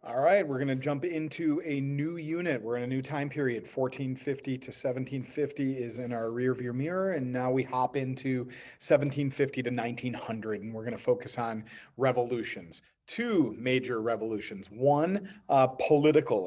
All right, we're going to jump into a new unit. We're in a new time period. 1450 to 1750 is in our rear view mirror, and now we hop into 1750 to 1900, and we're going to focus on revolutions. Two major revolutions. One, a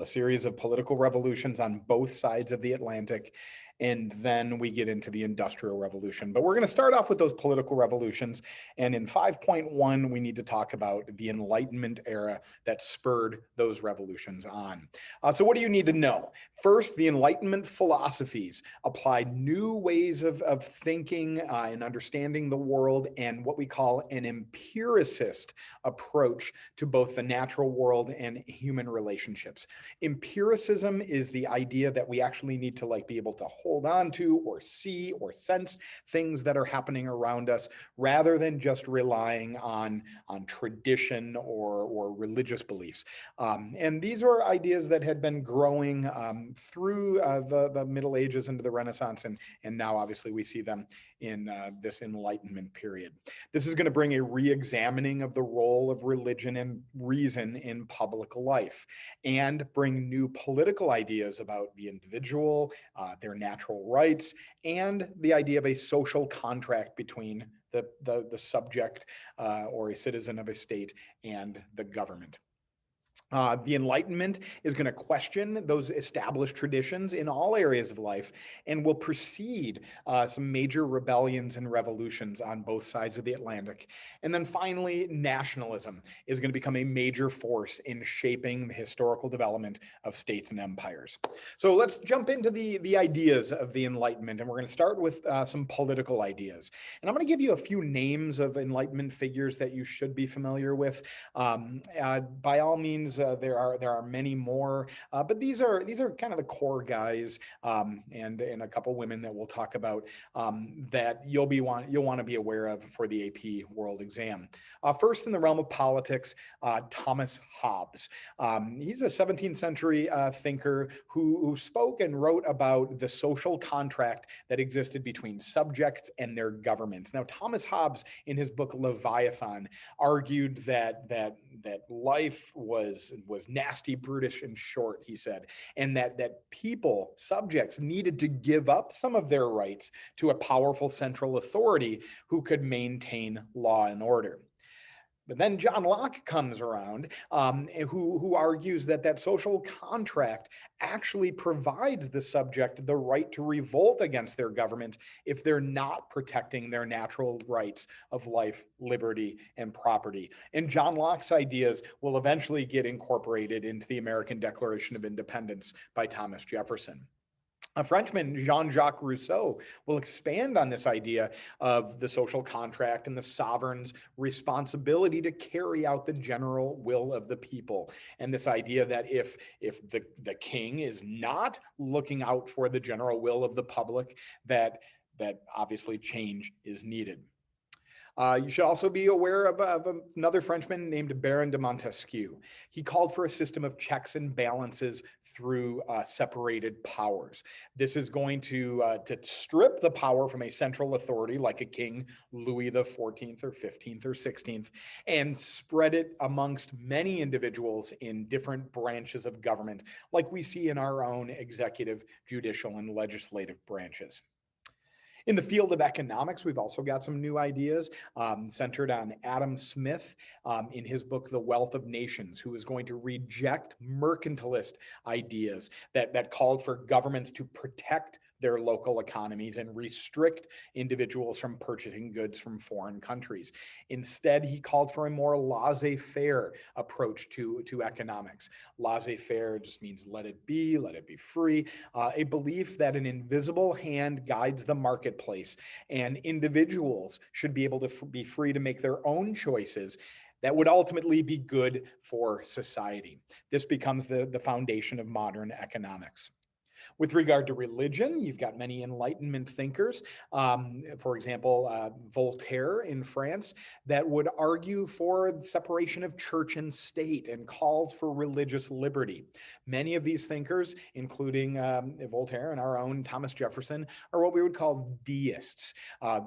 series of political revolutions on both sides of the Atlantic. And then we get into the Industrial Revolution. But we're going to start off with those political revolutions. And in 5.1, we need to talk about the Enlightenment era that spurred those revolutions on. So what do you need to know? First, the Enlightenment philosophies applied new ways of thinking and understanding the world, and what we call an empiricist approach to both the natural world and human relationships. Empiricism is the idea that we actually need to be able to hold on to or see or sense things that are happening around us, rather than just relying on tradition or religious beliefs. And these are ideas that had been growing through the Middle Ages into the Renaissance, and now obviously we see them in this Enlightenment period. This is going to bring a re-examining of the role of religion and reason in public life, and bring new political ideas about the individual, their natural rights, and the idea of a social contract between the subject or a citizen of a state and the government. The Enlightenment is going to question those established traditions in all areas of life, and will precede some major rebellions and revolutions on both sides of the Atlantic. And then finally, nationalism is going to become a major force in shaping the historical development of states and empires. So let's jump into the ideas of the Enlightenment, and we're going to start with some political ideas. And I'm going to give you a few names of Enlightenment figures that you should be familiar with. By all means, there are many more, but these are kind of the core guys, and a couple women that we'll talk about, that you'll want to be aware of for the AP World Exam. First, in the realm of politics, Thomas Hobbes. He's a 17th century thinker who spoke and wrote about the social contract that existed between subjects and their governments. Now, Thomas Hobbes, in his book Leviathan, argued that life was nasty, brutish, and short, he said, and that people, subjects, needed to give up some of their rights to a powerful central authority who could maintain law and order. But then John Locke comes around, who argues that social contract actually provides the subject the right to revolt against their government if they're not protecting their natural rights of life, liberty, and property. And John Locke's ideas will eventually get incorporated into the American Declaration of Independence by Thomas Jefferson. A Frenchman, Jean-Jacques Rousseau, will expand on this idea of the social contract and the sovereign's responsibility to carry out the general will of the people. And this idea that if the king is not looking out for the general will of the public, that obviously change is needed. You should also be aware of another Frenchman named Baron de Montesquieu. He called for a system of checks and balances through separated powers. This is going to strip the power from a central authority like a king, Louis XIV or 15th or 16th, and spread it amongst many individuals in different branches of government, like we see in our own executive, judicial, and legislative branches. In the field of economics, we've also got some new ideas centered on Adam Smith in his book, The Wealth of Nations, who is going to reject mercantilist ideas that called for governments to protect their local economies and restrict individuals from purchasing goods from foreign countries. Instead, he called for a more laissez-faire approach to economics. Laissez-faire just means let it be free, a belief that an invisible hand guides the marketplace, and individuals should be able to be free to make their own choices that would ultimately be good for society. This becomes the foundation of modern economics. With regard to religion, you've got many Enlightenment thinkers, for example, Voltaire in France, that would argue for the separation of church and state and calls for religious liberty. Many of these thinkers, including Voltaire and our own Thomas Jefferson, are what we would call deists.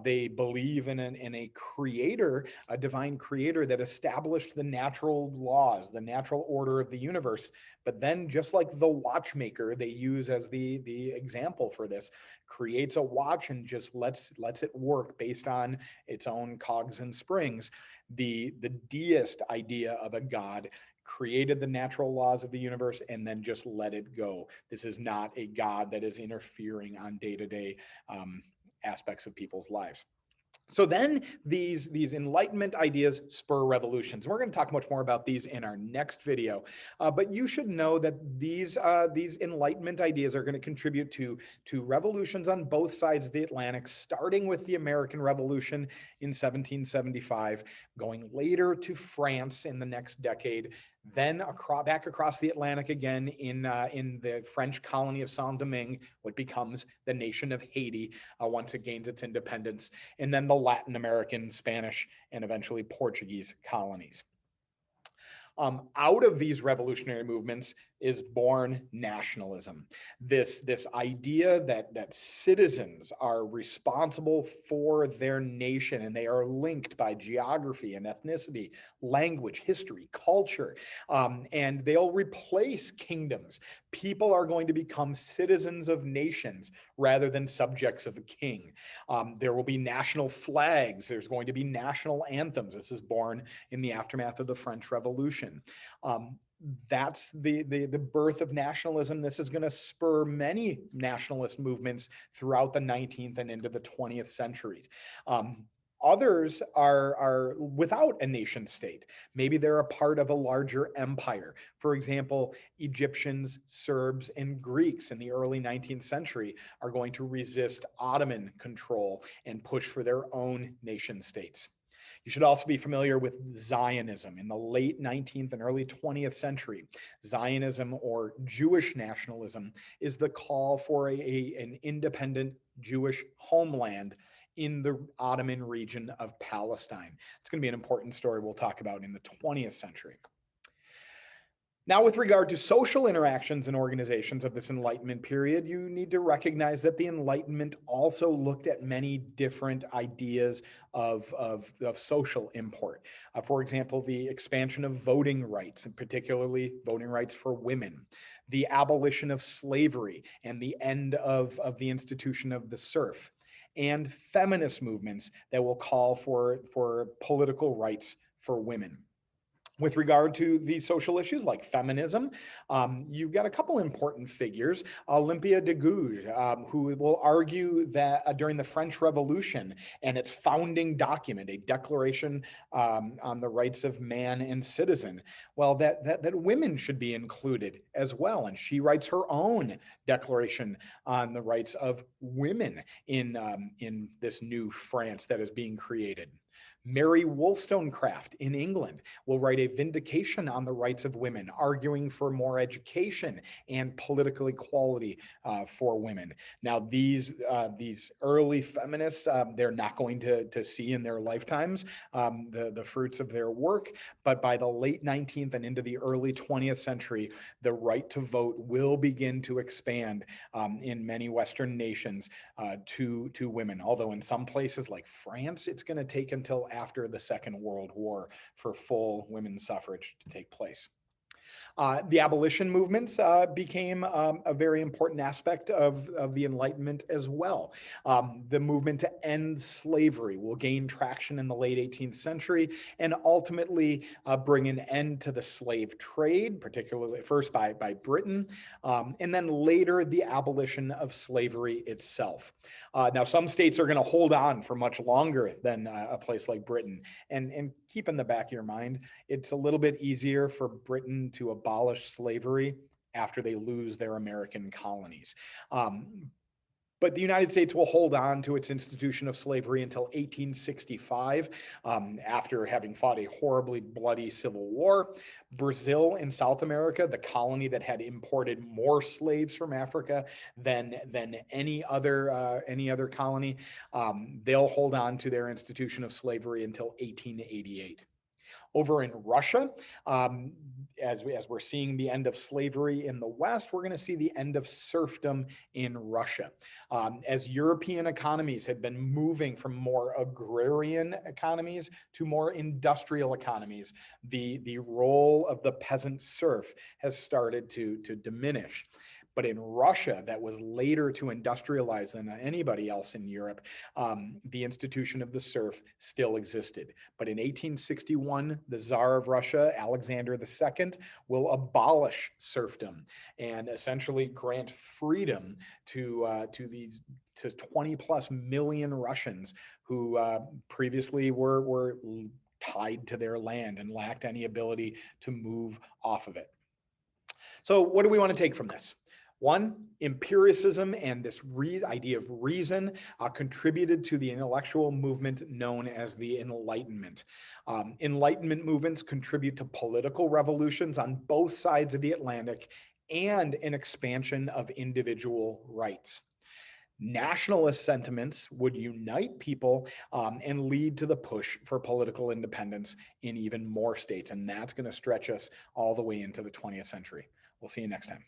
They believe in a creator, a divine creator that established the natural laws, the natural order of the universe. But then, just like the watchmaker they use as the example for this, creates a watch and just lets it work based on its own cogs and springs. The deist idea of a god created the natural laws of the universe and then just let it go. This is not a god that is interfering on day-to-day aspects of people's lives. So then these Enlightenment ideas spur revolutions. We're going to talk much more about these in our next video, but you should know that these Enlightenment ideas are going to contribute to revolutions on both sides of the Atlantic, starting with the American Revolution in 1775, going later to France in the next decade, then back across the Atlantic again in the French colony of Saint-Domingue, what becomes the nation of Haiti once it gains its independence, and then the Latin American, Spanish, and eventually Portuguese colonies. Out of these revolutionary movements is born nationalism. This idea that citizens are responsible for their nation and they are linked by geography and ethnicity, language, history, culture, and they'll replace kingdoms. People are going to become citizens of nations rather than subjects of a king. There will be national flags. There's going to be national anthems. This is born in the aftermath of the French Revolution. That's the birth of nationalism. This is going to spur many nationalist movements throughout the 19th and into the 20th centuries. Others are without a nation state. Maybe they're a part of a larger empire. For example, Egyptians, Serbs, and Greeks in the early 19th century are going to resist Ottoman control and push for their own nation states. You should also be familiar with Zionism. In the late 19th and early 20th century, Zionism, or Jewish nationalism, is the call for an independent Jewish homeland in the Ottoman region of Palestine. It's going to be an important story we'll talk about in the 20th century. Now, with regard to social interactions and organizations of this Enlightenment period, you need to recognize that the Enlightenment also looked at many different ideas of social import. For example, the expansion of voting rights, and particularly voting rights for women, the abolition of slavery, and the end of the institution of the serf, and feminist movements that will call for political rights for women. With regard to these social issues like feminism, you've got a couple important figures. Olympia de Gouges, who will argue that during the French Revolution and its founding document, a declaration on the rights of man and citizen, well, that women should be included as well. And she writes her own declaration on the rights of women in this new France that is being created. Mary Wollstonecraft in England will write a vindication on the rights of women, arguing for more education and political equality for women. Now, these early feminists, they're not going to see in their lifetimes the fruits of their work, but by the late 19th and into the early 20th century, the right to vote will begin to expand in many Western nations to women. Although in some places like France, it's going to take until after the Second World War for full women's suffrage to take place. The abolition movements became a very important aspect of the Enlightenment as well. The movement to end slavery will gain traction in the late 18th century and ultimately bring an end to the slave trade, particularly first by Britain, and then later the abolition of slavery itself. Now, some states are going to hold on for much longer than a place like Britain. And keep in the back of your mind, it's a little bit easier for Britain to abolish slavery after they lose their American colonies. But the United States will hold on to its institution of slavery until 1865, after having fought a horribly bloody civil war. Brazil in South America, the colony that had imported more slaves from Africa than any other colony, they'll hold on to their institution of slavery until 1888. Over in Russia, as we're seeing the end of slavery in the West, we're going to see the end of serfdom in Russia. As European economies have been moving from more agrarian economies to more industrial economies, the role of the peasant serf has started to diminish. But in Russia, that was later to industrialize than anybody else in Europe, the institution of the serf still existed. But in 1861, the Tsar of Russia, Alexander II, will abolish serfdom and essentially grant freedom to 20 plus million Russians who previously were tied to their land and lacked any ability to move off of it. So what do we want to take from this? One, empiricism and this idea of reason contributed to the intellectual movement known as the Enlightenment. Enlightenment movements contribute to political revolutions on both sides of the Atlantic and an expansion of individual rights. Nationalist sentiments would unite people and lead to the push for political independence in even more states. And that's going to stretch us all the way into the 20th century. We'll see you next time.